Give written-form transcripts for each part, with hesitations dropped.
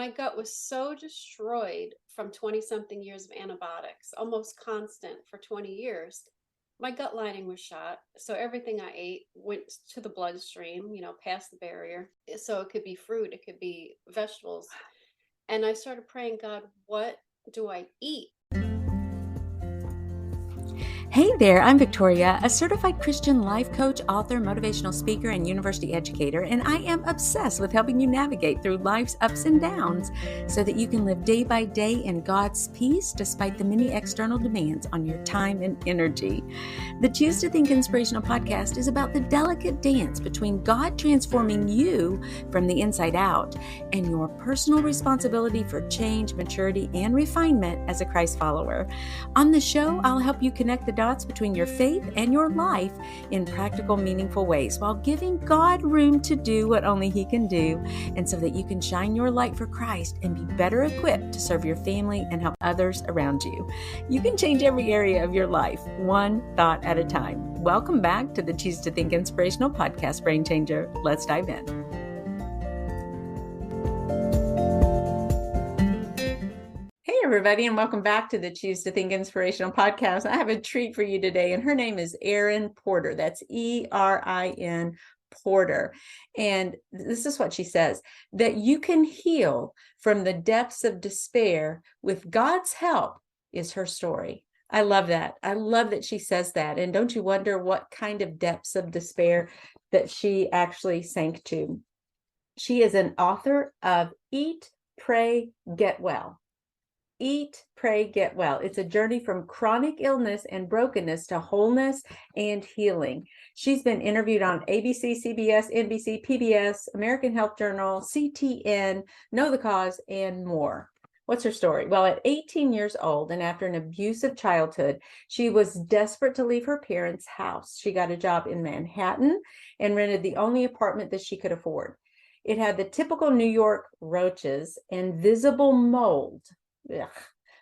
My gut was so destroyed from 20 something years of antibiotics, almost constant for 20 years. My gut lining was shot. So everything I ate went to the bloodstream, past the barrier. So it could be fruit, it could be vegetables. And I started praying, God, what do I eat? Hey there, I'm Victoria, a certified Christian life coach, author, motivational speaker, and university educator, and I am obsessed with helping you navigate through life's ups and downs so that you can live day by day in God's peace despite the many external demands on your time and energy. The Choose to Think Inspirational podcast is about the delicate dance between God transforming you from the inside out and your personal responsibility for change, maturity, and refinement as a Christ follower. On the show, I'll help you connect the dots between your faith and your life in practical, meaningful ways while giving God room to do what only He can do, and so that you can shine your light for Christ and be better equipped to serve your family and help others around you. You can change every area of your life, one thought at a time. Welcome back to the Choose to Think Inspirational podcast, Brain Changer. Let's dive in. Hey, everybody, and welcome back to the Choose to Think Inspirational podcast. I have a treat for you today, and her name is Erin Porter. That's Erin Porter. And this is what she says, that you can heal from the depths of despair with God's help is her story. I love that. I love that she says that. And don't you wonder what kind of depths of despair that she actually sank to? She is an author of Eat, Pray, Get Well. Eat, Pray, Get Well. It's a journey from chronic illness and brokenness to wholeness and healing. She's been interviewed on ABC, CBS, NBC, PBS, American Health Journal, CTN, Know the Cause, and more. What's her story? Well, at 18 years old and after an abusive childhood, she was desperate to leave her parents' house. She got a job in Manhattan and rented the only apartment that she could afford. It had the typical New York roaches and visible mold. Ugh.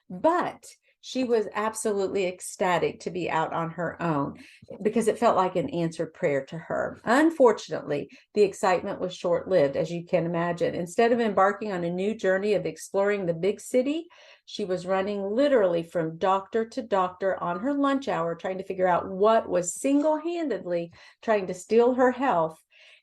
But she was absolutely ecstatic to be out on her own because it felt like an answered prayer to her. Unfortunately, the excitement was short-lived, as you can imagine. Instead of embarking on a new journey of exploring the big city, she was running literally from doctor to doctor on her lunch hour, trying to figure out what was single-handedly trying to steal her health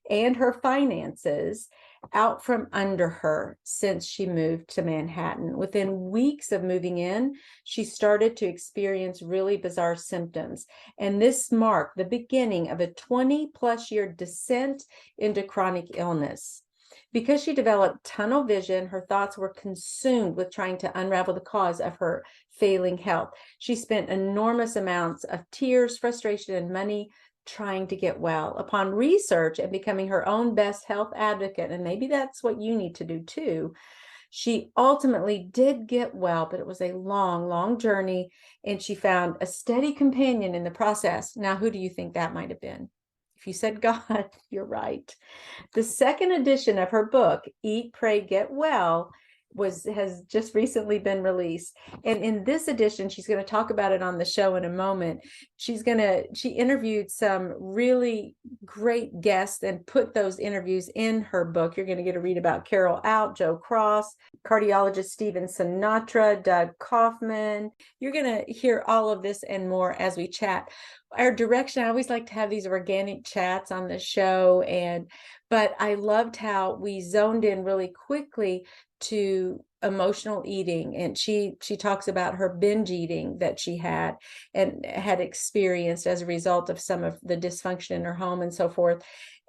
and her finances out from under her since she moved to Manhattan. Within weeks of moving in, she started to experience really bizarre symptoms. And this marked the beginning of a 20-plus year descent into chronic illness. Because she developed tunnel vision, her thoughts were consumed with trying to unravel the cause of her failing health. She spent enormous amounts of tears, frustration, and money trying to get well. Upon research and becoming her own best health advocate, and maybe that's what you need to do too, she ultimately did get well, but it was a long, long journey, and she found a steady companion in the process. Now, who do you think that might have been? If you said God, you're right. The second edition of her book, Eat, Pray, Get Well, has just recently been released. And in this edition, she's going to talk about it on the show in a moment. She interviewed some really great guests and put those interviews in her book. You're going to get to read about Carol Out, Joe Cross, cardiologist Stephen Sinatra, Doug Kaufman. You're going to hear all of this and more as we chat. Our direction, I always like to have these organic chats on the show, but I loved how we zoned in really quickly to emotional eating, and she talks about her binge eating that she had experienced as a result of some of the dysfunction in her home and so forth.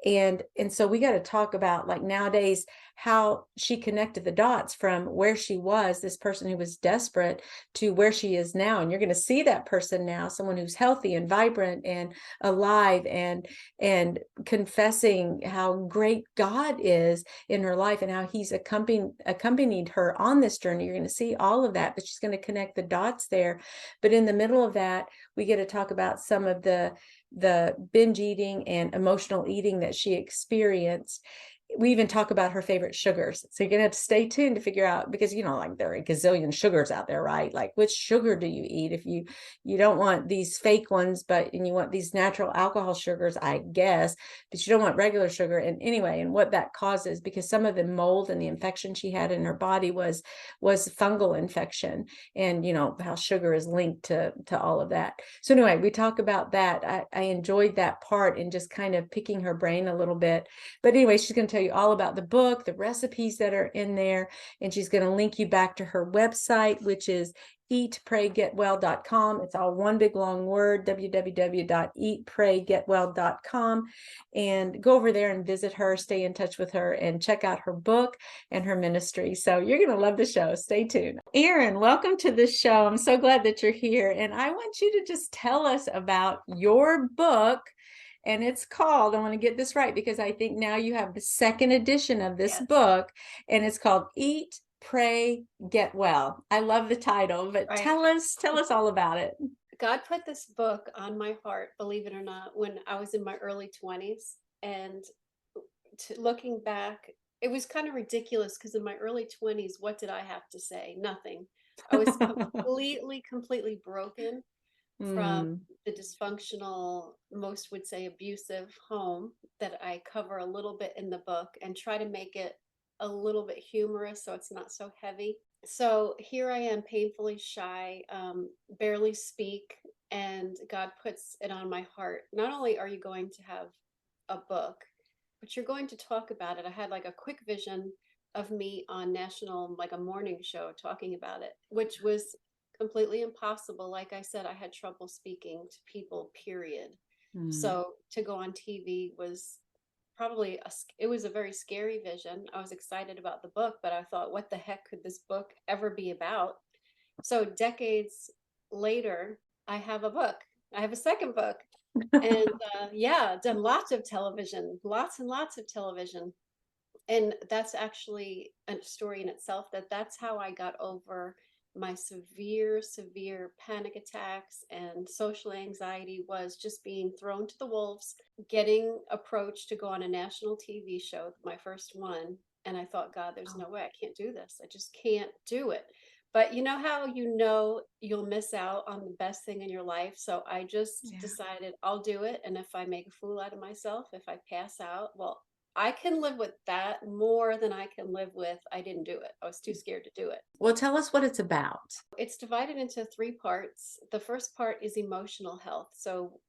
And so we got to talk about, like, nowadays, how she connected the dots from where she was, this person who was desperate, to where she is now. And you're going to see that person now, someone who's healthy and vibrant and alive and confessing how great God is in her life and how He's accompanied her on this journey. You're going to see all of that, but she's going to connect the dots there. But in the middle of that, we get to talk about some of the binge eating and emotional eating that she experienced. we even talk about her favorite sugars. So you're going to have to stay tuned to figure out, because, like there are a gazillion sugars out there, right? Like which sugar do you eat? If you don't want these fake ones, and you want these natural alcohol sugars, I guess, but you don't want regular sugar. And anyway, and what that causes, because some of the mold and the infection she had in her body was fungal infection, and how sugar is linked to all of that. So anyway, we talk about that. I enjoyed that part, and just kind of picking her brain a little bit. But anyway, she's going to tell you all about the book, the recipes that are in there, and she's going to link you back to her website, which is eatpraygetwell.com. It's all one big long word, www.eatpraygetwell.com. And go over there and visit her, stay in touch with her, and check out her book and her ministry. So you're going to love the show. Stay tuned. Erin, welcome to the show. I'm so glad that you're here. And I want you to just tell us about your book. And it's called, I want to get this right, because I think now you have the second edition of this book, and it's called Eat, Pray, Get Well. I love the title, but tell us all about it. God put this book on my heart, believe it or not, when I was in my early 20s. And looking back, it was kind of ridiculous, because in my early 20s, what did I have to say? Nothing. I was completely broken from the dysfunctional, most would say abusive home that I cover a little bit in the book, and try to make it a little bit humorous so it's not so heavy. So here I am, painfully shy, barely speak, and God puts it on my heart. Not only are you going to have a book, but you're going to talk about it. I had like a quick vision of me on national, like a morning show, talking about it, which was completely impossible. Like I said, I had trouble speaking to people, period. So to go on TV was probably it was a very scary vision. I was excited about the book, but I thought, what the heck could this book ever be about? So decades later, I have a book. I have a second book. And done lots of television, lots and lots of television. And that's actually a story in itself, that's how I got over my severe panic attacks and social anxiety, was just being thrown to the wolves, getting approached to go on a national TV show, my first one. And I thought, God, there's no way, I can't do this. I just can't do it. But you know how you'll miss out on the best thing in your life. So I just decided I'll do it. And if I make a fool out of myself, if I pass out, well, I can live with that more than I can live with I didn't do it. I was too scared to do it. Well, tell us what it's about. It's divided into 3 parts. The first part is emotional health. So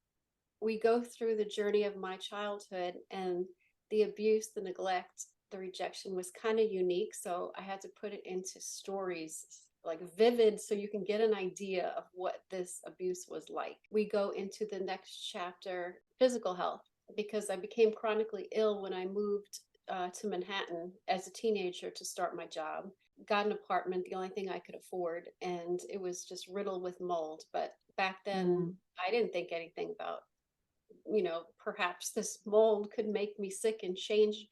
we go through the journey of my childhood, and the abuse, the neglect, the rejection was kind of unique. So I had to put it into stories, like vivid, so you can get an idea of what this abuse was like. We go into the next chapter, physical health, because I became chronically ill when I moved to Manhattan as a teenager to start my job. Got an apartment, the only thing I could afford, and it was just riddled with mold. But back then, I didn't think anything about, perhaps this mold could make me sick and change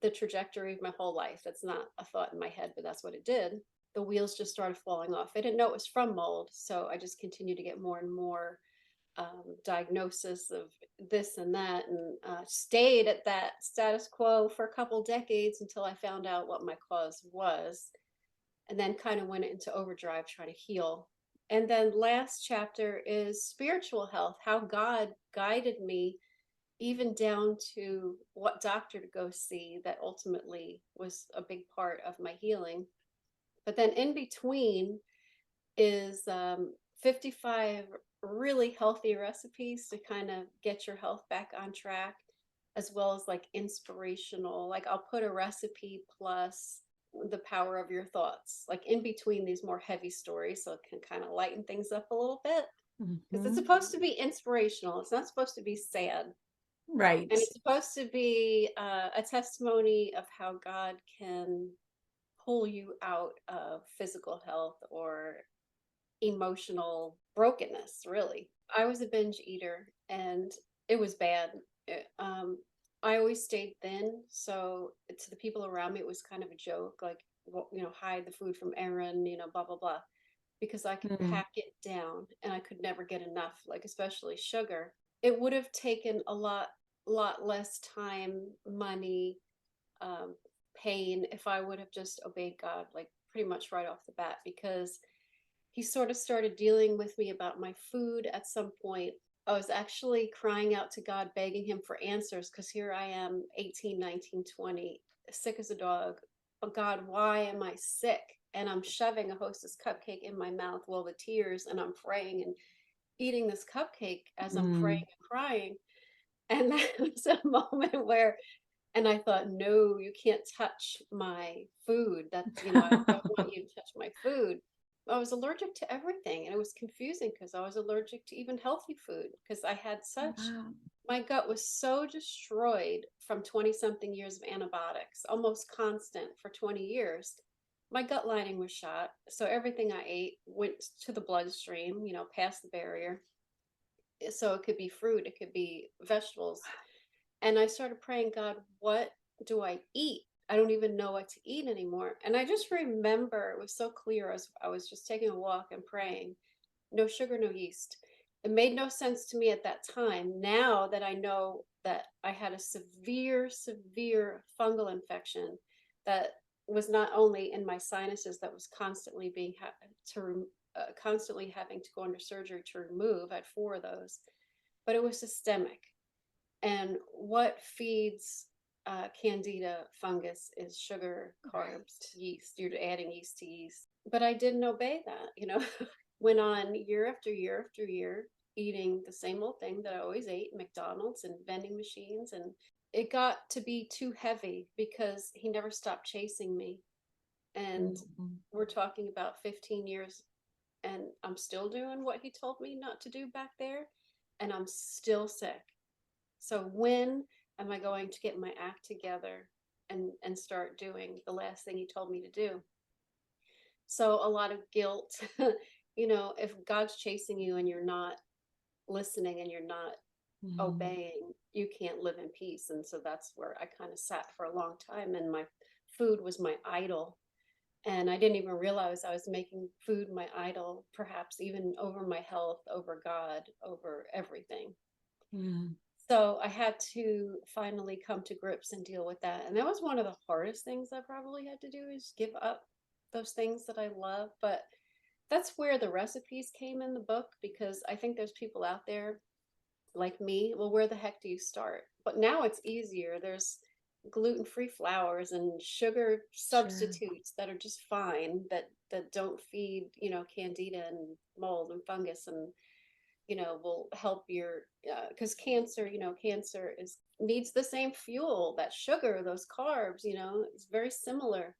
the trajectory of my whole life. That's not a thought in my head, but that's what it did. The wheels just started falling off. I didn't know it was from mold, so I just continued to get more and more diagnosis of this and that, and stayed at that status quo for a couple decades until I found out what my cause was, and then kind of went into overdrive trying to heal. And then last chapter is spiritual health, how God guided me even down to what doctor to go see. That ultimately was a big part of my healing. But then in between is 55 really healthy recipes to kind of get your health back on track, as well as like inspirational, like I'll put a recipe plus the power of your thoughts, like in between these more heavy stories, so it can kind of lighten things up a little bit, because it's supposed to be inspirational. It's not supposed to be sad. Right. And it's supposed to be a testimony of how God can pull you out of physical health or emotional brokenness, really. I was a binge eater, and it was bad. I always stayed thin, so to the people around me, it was kind of a joke, like, well, hide the food from Erin, blah, blah, blah, because I could pack it down and I could never get enough, like especially sugar. It would have taken a lot less time, money, pain if I would have just obeyed God, like pretty much right off the bat, because he sort of started dealing with me about my food at some point. I was actually crying out to God, begging him for answers, because here I am, 18, 19, 20, sick as a dog. Oh God, why am I sick? And I'm shoving a Hostess cupcake in my mouth while the tears, and I'm praying and eating this cupcake as I'm praying Mm. and crying. And that was a moment where, and I thought, no, you can't touch my food. That, I don't want you to touch my food. I was allergic to everything. And it was confusing because I was allergic to even healthy food, because I had such, Wow. my gut was so destroyed from 20 something years of antibiotics, almost constant for 20 years. My gut lining was shot. So everything I ate went to the bloodstream, past the barrier. So it could be fruit, it could be vegetables. And I started praying, God, what do I eat? I don't even know what to eat anymore. And I just remember, it was so clear as I was just taking a walk and praying, no sugar, no yeast. It made no sense to me at that time. Now that I know that I had a severe, severe fungal infection that was not only in my sinuses, that was constantly constantly having to go under surgery to remove. I had 4 of those, but it was systemic. And what feeds candida fungus is sugar, carbs, Right. yeast. You're adding yeast to yeast. But I didn't obey that. Went on year after year after year, eating the same old thing that I always ate, McDonald's and vending machines. And it got to be too heavy because he never stopped chasing me. And Mhm. we're talking about 15 years, and I'm still doing what he told me not to do back there, and I'm still sick. So when am I going to get my act together and start doing the last thing he told me to do? So a lot of guilt, if God's chasing you and you're not listening and you're not Mhm. obeying, you can't live in peace. And so that's where I kind of sat for a long time, and my food was my idol. And I didn't even realize I was making food my idol, perhaps even over my health, over God, over everything. Mhm. So I had to finally come to grips and deal with that. And that was one of the hardest things I probably had to do, is give up those things that I love. But that's where the recipes came in the book, because I think there's people out there like me. Well, where the heck do you start? But now it's easier. There's gluten-free flours and sugar Sure. substitutes that are just fine, that don't feed, candida and mold and fungus, and will help your, because cancer is needs the same fuel, that sugar, those carbs, it's very similar.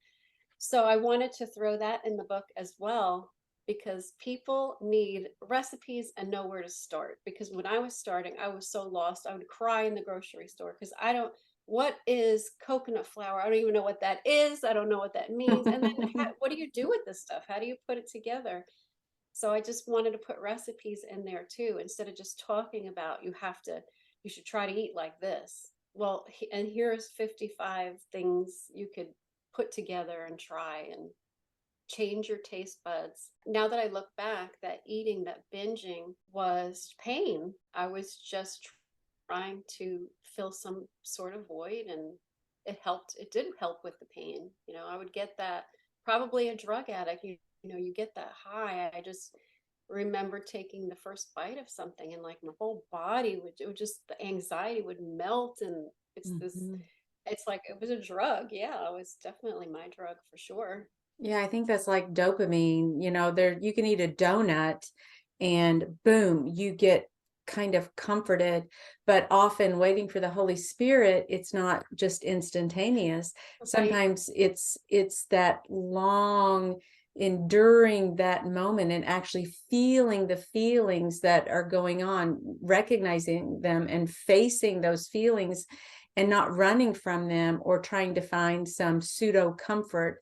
So I wanted to throw that in the book as well, because people need recipes and know where to start. Because when I was starting, I was so lost. I would cry in the grocery store because I don't, what is coconut flour? I don't even know what that is. I don't know what that means. And then what do you do with this stuff? How do you put it together? So I just wanted to put recipes in there too, instead of just talking about you should try to eat like this. Well, and here's 55 things you could put together and try and change your taste buds. Now that I look back, that eating, that binging was pain. I was just trying to fill some sort of void, and it helped. It did help with the pain. I would get that, probably a drug addict, you get that high. I just remember taking the first bite of something, and like my whole body it would just, the anxiety would melt. And Mhm. it's like it was a drug. Yeah, it was definitely my drug for sure. Yeah, I think that's like dopamine. There you can eat a donut and boom, you get kind of comforted, but often waiting for the Holy Spirit, it's not just instantaneous. Right. Sometimes it's that long enduring that moment and actually feeling the feelings that are going on, recognizing them and facing those feelings and not running from them or trying to find some pseudo comfort,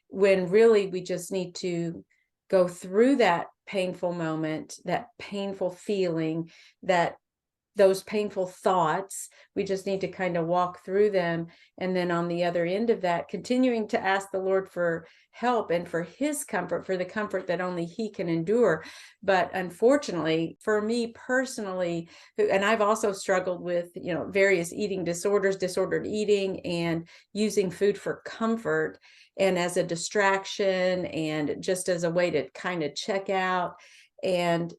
when really we just need to go through that painful moment, that painful feeling, that those painful thoughts. We just need to kind of walk through them. And then on the other end of that, continuing to ask the Lord for help and for his comfort, for the comfort that only he can endure. But unfortunately, for me personally, and I've also struggled with, various eating disorders, disordered eating, and using food for comfort and as a distraction and just as a way to kind of check out, and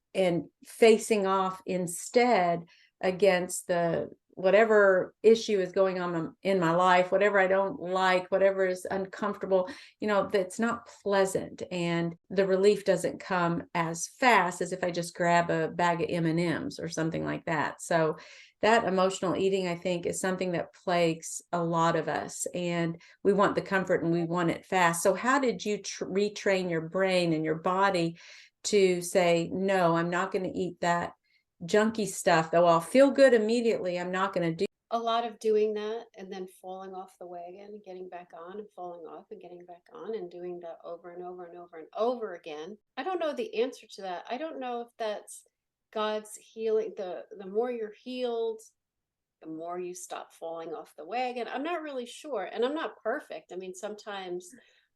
facing off instead against the whatever issue is going on in my life, whatever I don't like, whatever is uncomfortable, that's not pleasant, and the relief doesn't come as fast as if I just grab a bag of M&Ms or something like that. So that emotional eating, I think, is something that plagues a lot of us, and we want the comfort and we want it fast. So how did you retrain your brain and your body to say, no, I'm not going to eat that junky stuff, though I'll feel good immediately, I'm not going to do. A lot of doing that and then falling off the wagon and getting back on and falling off and getting back on and doing that over and over and over and over again. I don't know the answer to that. I don't know if that's God's healing. The more you're healed, the more you stop falling off the wagon. I'm not really sure. And I'm not perfect. I mean, sometimes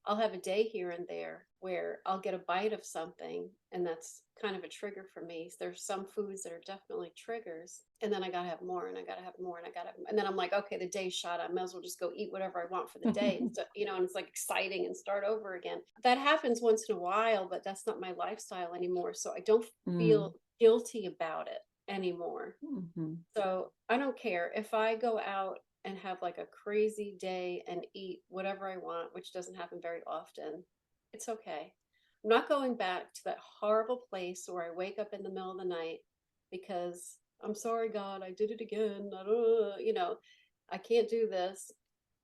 I'll have a day here and there where I'll get a bite of something, and that's kind of a trigger for me. There's some foods that are definitely triggers, and then I gotta have more, and I gotta have more, and and then I'm like, okay, the day's shot. I might as well just go eat whatever I want for the day, and so, and it's like exciting and start over again. That happens once in a while, but that's not my lifestyle anymore. So I don't feel guilty about it anymore. Mm-hmm. So I don't care if I go out and have like a crazy day and eat whatever I want, which doesn't happen very often. It's okay. I'm not going back to that horrible place where I wake up in the middle of the night because I'm sorry, God, I did it again. I can't do this.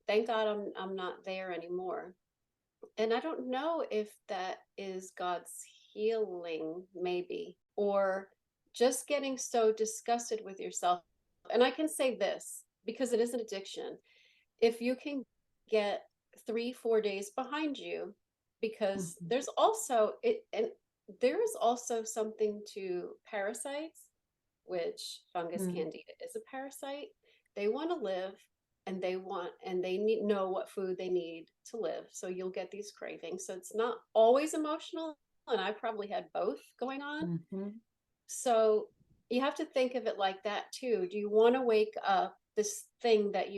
Thank God I'm not there anymore. And I don't know if that is God's healing, maybe, or just getting so disgusted with yourself. And I can say this because it is an addiction. If you can get 3, 4 days behind you, because there's also it, and there is also something to parasites, which fungus candida is a parasite. They want to live, and they need know what food they need to live. So you'll get these cravings. So it's not always emotional, and I probably had both going on. So you have to think of it like that too. Do you want to wake up this thing that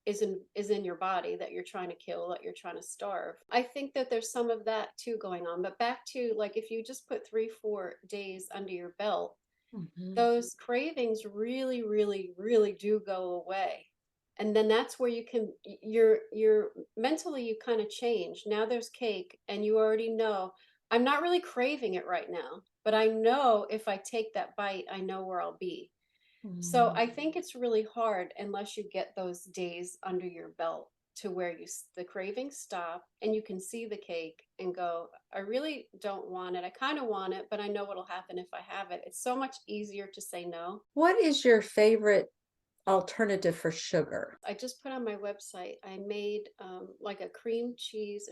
is in your body that you're trying to kill, that you're trying to starve? I think that there's some of that too going on. But back to, like, if you just put 3, 4 days under your belt, those cravings really, really, really do go away. And then that's where you're mentally, you kind of change. Now there's cake, and you already know, I'm not really craving it right now, but I know if I take that bite, I know where I'll be. So I think it's really hard unless you get those days under your belt to where the cravings stop and you can see the cake and go, I really don't want it. I kind of want it, but I know what'll happen if I have it. It's so much easier to say no. What is your favorite alternative for sugar? I just put on my website, I made like a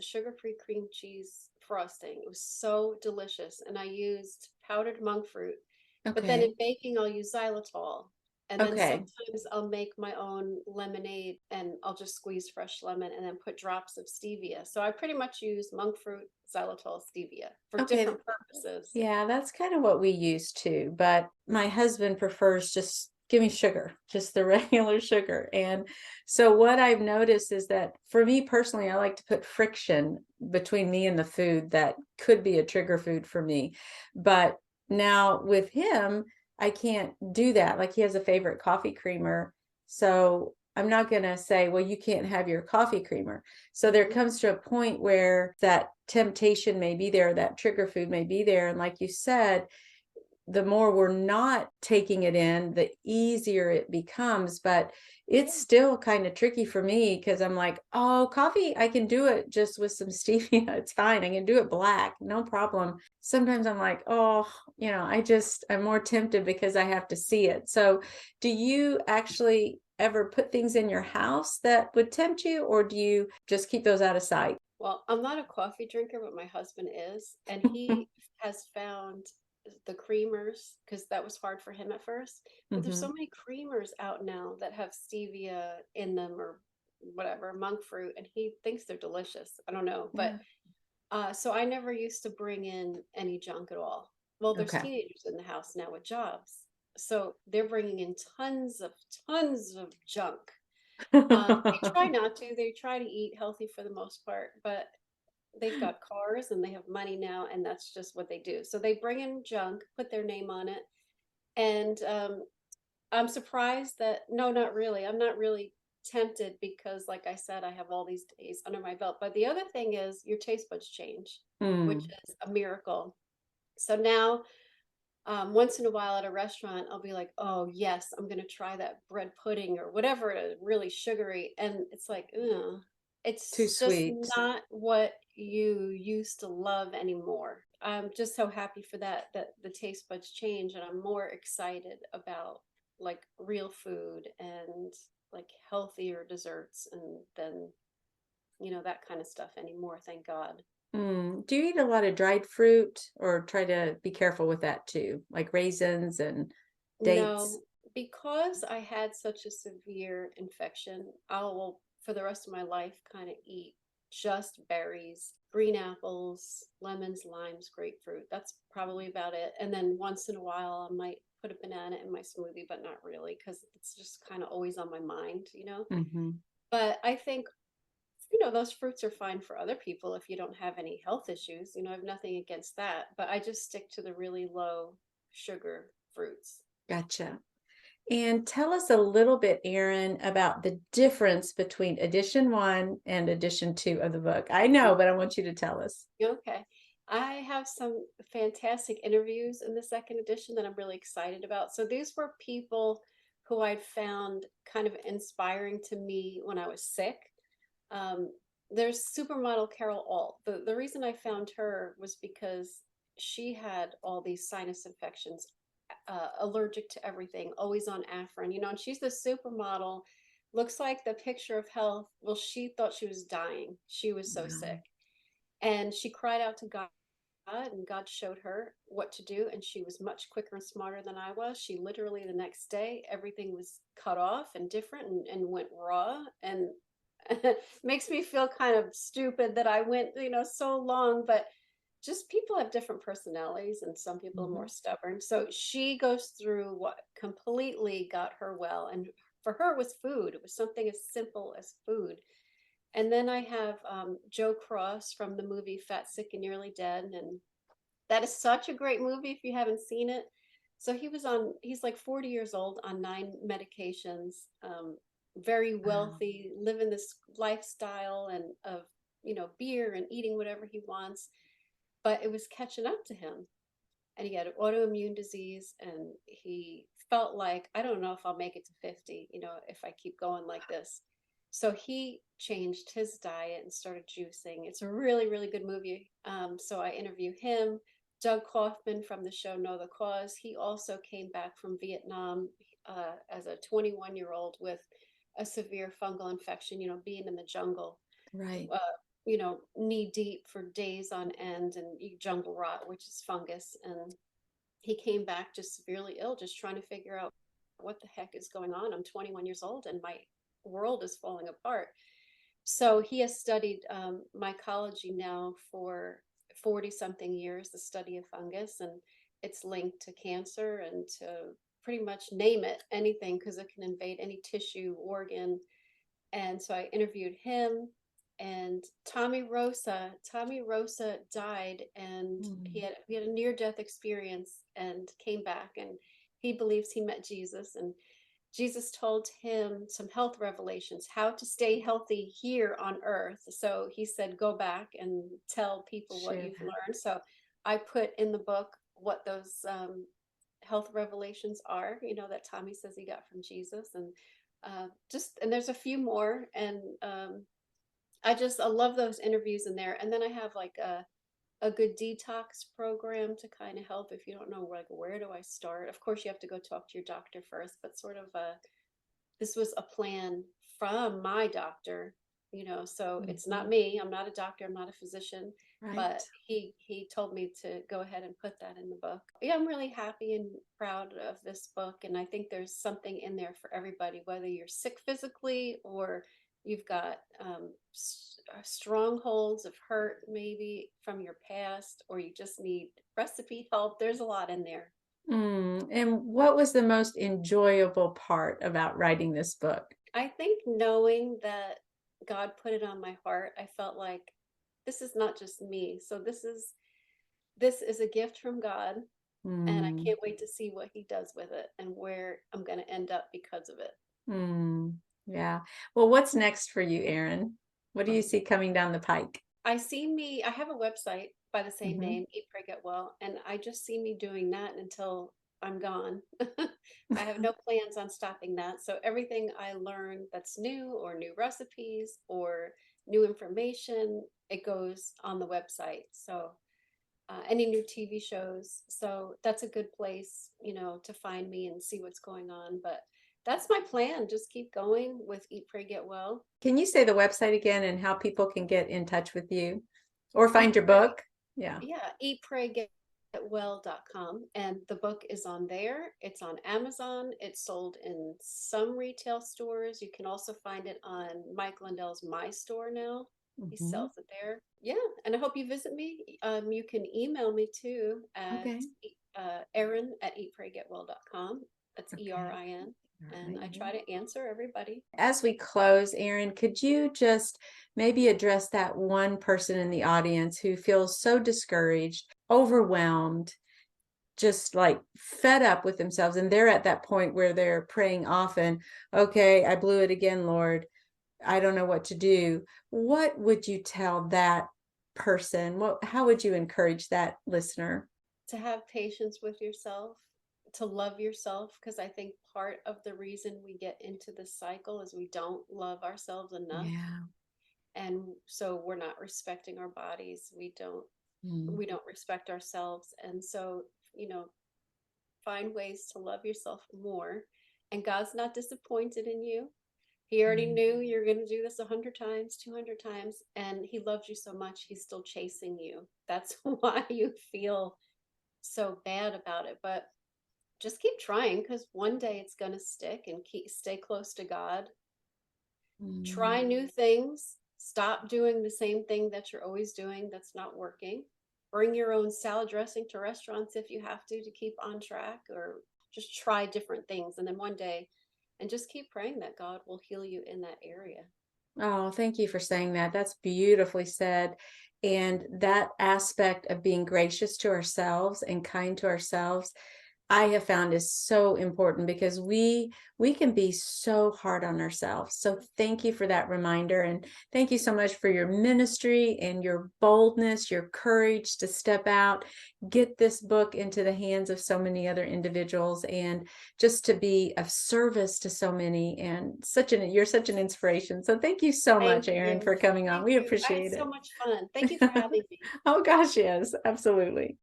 sugar-free cream cheese frosting. It was so delicious. And I used powdered monk fruit. But then in baking, I'll use xylitol. And then sometimes I'll make my own lemonade, and I'll just squeeze fresh lemon and then put drops of stevia. So I pretty much use monk fruit, xylitol, stevia for different purposes. Yeah, that's kind of what we use too. But my husband prefers just give me sugar, just the regular sugar. And so what I've noticed is that for me personally, I like to put friction between me and the food that could be a trigger food for me. But now with him, I can't do that. Like, he has a favorite coffee creamer. So I'm not going to say, well, you can't have your coffee creamer. So there comes to a point where that temptation may be there, that trigger food may be there. And like you said, the more we're not taking it in, the easier it becomes. But it's still kind of tricky for me because I'm like, oh, coffee, I can do it just with some stevia. It's fine. I can do it black, no problem. Sometimes I'm like, oh, I'm more tempted because I have to see it. So do you actually ever put things in your house that would tempt you, or do you just keep those out of sight? Well, I'm not a coffee drinker, but my husband is, and he has found the creamers, because that was hard for him at first. But there's so Hmm. many creamers out now that have stevia in them or whatever, monk fruit, and he thinks they're delicious. I don't know, but Yeah. so I never used to bring in any junk at all. Well, there's Okay. teenagers in the house now with jobs, so they're bringing in tons of junk. They try not to. They try to eat healthy for the most part, but they've got cars and they have money now, and that's just what they do. So they bring in junk, put their name on it, and I'm surprised that no, not really. I'm not really tempted because, like I said, I have all these days under my belt. But the other thing is your taste buds change, which Mm. is a miracle. So now, once in a while at a restaurant, I'll be like, oh, yes, I'm going to try that bread pudding or whatever it is, really sugary. And it's like, ugh, Too it's just sweet. not what you used to love anymore. I'm just so happy for that, that the taste buds change and I'm more excited about like real food and like healthier desserts and then, that kind of stuff anymore, thank God. Mm. Do you eat a lot of dried fruit or try to be careful with that too, like raisins and dates? No, because I had such a severe infection, I will, for the rest of my life, kind of eat just berries, green apples, lemons, limes, grapefruit. That's probably about it. And then once in a while, I might put a banana in my smoothie, but not really, because it's just kind of always on my mind. Hmm. But I think, those fruits are fine for other people if you don't have any health issues. I have nothing against that, but I just stick to the really low sugar fruits. Gotcha. And tell us a little bit, Erin, about the difference between edition one and edition two of the book. I know, but I want you to tell us. Okay. I have some fantastic interviews in the second edition that I'm really excited about. So these were people who I'd found kind of inspiring to me when I was sick. Um, there's supermodel Carol Alt. The reason I found her was because she had all these sinus infections, allergic to everything, always on Afrin, and she's the supermodel, looks like the picture of health. Well, she thought she was dying. She was so Wow. sick. And she cried out to God, and God showed her what to do. And she was much quicker and smarter than I was. She literally, the next day, everything was cut off and different and went raw. And makes me feel kind of stupid that I went, so long, but just people have different personalities and some people are more Mhm. stubborn. So she goes through what completely got her well. And for her, it was food. It was something as simple as food. And then I have Joe Cross from the movie Fat, Sick, and Nearly Dead. And that is such a great movie if you haven't seen it. So he's like 40 years old on 9 medications, very Wow. wealthy, living this lifestyle and of, beer and eating whatever he wants. But it was catching up to him. And he had an autoimmune disease and he felt like, I don't know if I'll make it to 50, if I keep going like this. So he changed his diet and started juicing. It's a really, really good movie. So I interview him. Doug Kaufman from the show Know the Cause. He also came back from Vietnam as a 21-year-old with a severe fungal infection, being in the jungle, Right. uh, knee deep for days on end and jungle rot, which is fungus. And he came back just severely ill, just trying to figure out what the heck is going on. I'm 21 years old and my world is falling apart. So he has studied mycology now for 40 something years, the study of fungus, and it's linked to cancer and to pretty much name it, anything, because it can invade any tissue, organ. And so I interviewed him and Tommy Rosa. Tommy Rosa died and Mm. he had a near death experience and came back and he believes he met Jesus and Jesus told him some health revelations, how to stay healthy here on earth. So he said, go back and tell people what Share you've that. learned. So I put in the book what those health revelations are, that Tommy says he got from Jesus. And and there's a few more. And I love those interviews in there. And then I have like a good detox program to kind of help if you don't know like where do I start. Of course, you have to go talk to your doctor first, but sort of this was a plan from my doctor So it's not Mhm. me. I'm not a doctor. I'm not a physician, but Right. he told me to go ahead and put that in the book. Yeah, I'm really happy and proud of this book. And I think there's something in there for everybody, whether you're sick physically or you've got strongholds of hurt maybe from your past, or you just need recipe help. There's a lot in there. And what was the most enjoyable part about writing this book? I think knowing that God put it on my heart, I felt like this is not just me. So this is a gift from God, and I Mm, can't wait to see what he does with it and where I'm going to end up because of it. mm, yeah. Well, what's next for you, Erin? What do you see coming down the pike? I have a website by the same Hmm. name, Eat, Pray, Get Well, and I just see me doing that until I'm gone. I have no plans on stopping that. So everything I learn that's new, or new recipes or new information, it goes on the website. So any new TV shows. So that's a good place, to find me and see what's going on. But that's my plan. Just keep going with Eat, Pray, Get Well. Can you say the website again and how people can get in touch with you or find Eat, your Pray, book? Yeah. yeah, eatpraygetwell.com. And the book is on there. It's on Amazon. It's sold in some retail stores. You can also find it on Mike Lindell's My Store now. He Hmm. sells it there. Yeah, and I hope you visit me. You can email me too at Okay. Erin at eatpraygetwell.com. That's Okay. ERIN. All And right. I try to answer everybody. As we close, Erin, could you just maybe address that one person in the audience who feels so discouraged, overwhelmed, just like fed up with themselves? And they're at that point where they're praying often, okay, I blew it again, Lord. I don't know what to do. What would you tell that person? How would you encourage that listener? To have patience with yourself, to love yourself, because I think part of the reason we get into this cycle is we don't love ourselves enough. Yeah. And so we're not respecting our bodies. Mm, We don't respect ourselves. And so, you know, find ways to love yourself more. And God's not disappointed in you. He already mm, knew you're going to do this 100 times, 200 times, and he loves you so much. He's still chasing you. That's why you feel so bad about it. But just keep trying, because one day it's going to stick, and stay close to God. Try mm. new things. Stop doing the same thing that you're always doing that's not working. Bring your own salad dressing to restaurants if you have to keep on track, or just try different things. And then one day, and just keep praying that God will heal you in that area. Oh, thank you for saying that. That's beautifully said. And that aspect of being gracious to ourselves and kind to ourselves, I have found is so important because we can be so hard on ourselves. So thank you for that reminder, and thank you so much for your ministry and your boldness, your courage to step out, get this book into the hands of so many other individuals, and just to be of service to so many. And you're such an inspiration. So thank you so Thank much, Erin, you. for coming on. Thank We you. I had appreciate so it. much fun. Thank you for having me. Oh gosh, yes, absolutely.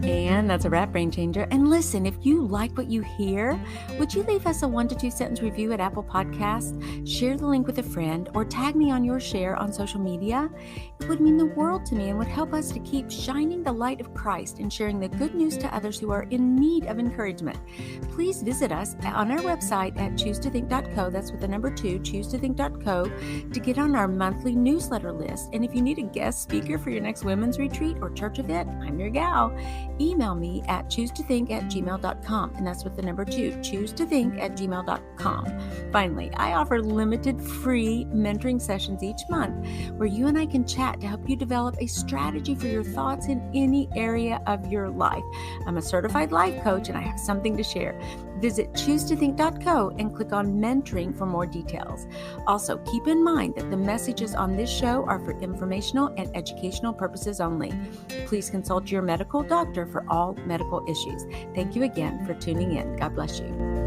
And that's a wrap, Brain Changer. And listen, if you like what you hear, would you leave us a 1 to 2 sentence review at Apple Podcasts? Share the link with a friend or tag me on your share on social media. It would mean the world to me and would help us to keep shining the light of Christ and sharing the good news to others who are in need of encouragement. Please visit us on our website at choosetothink.co. That's with the number 2, choosetothink.co, to get on our monthly newsletter list. And if you need a guest speaker for your next women's retreat or church event, I'm your gal. Email me at choosetothink@gmail.com, and that's with the number 2, choosetothink@gmail.com. Finally, I offer limited free mentoring sessions each month where you and I can chat to help you develop a strategy for your thoughts in any area of your life. I'm a certified life coach and I have something to share. Visit choosetothink.co and click on mentoring for more details. Also, keep in mind that the messages on this show are for informational and educational purposes only. Please consult your medical doctor for all medical issues. Thank you again for tuning in. God bless you.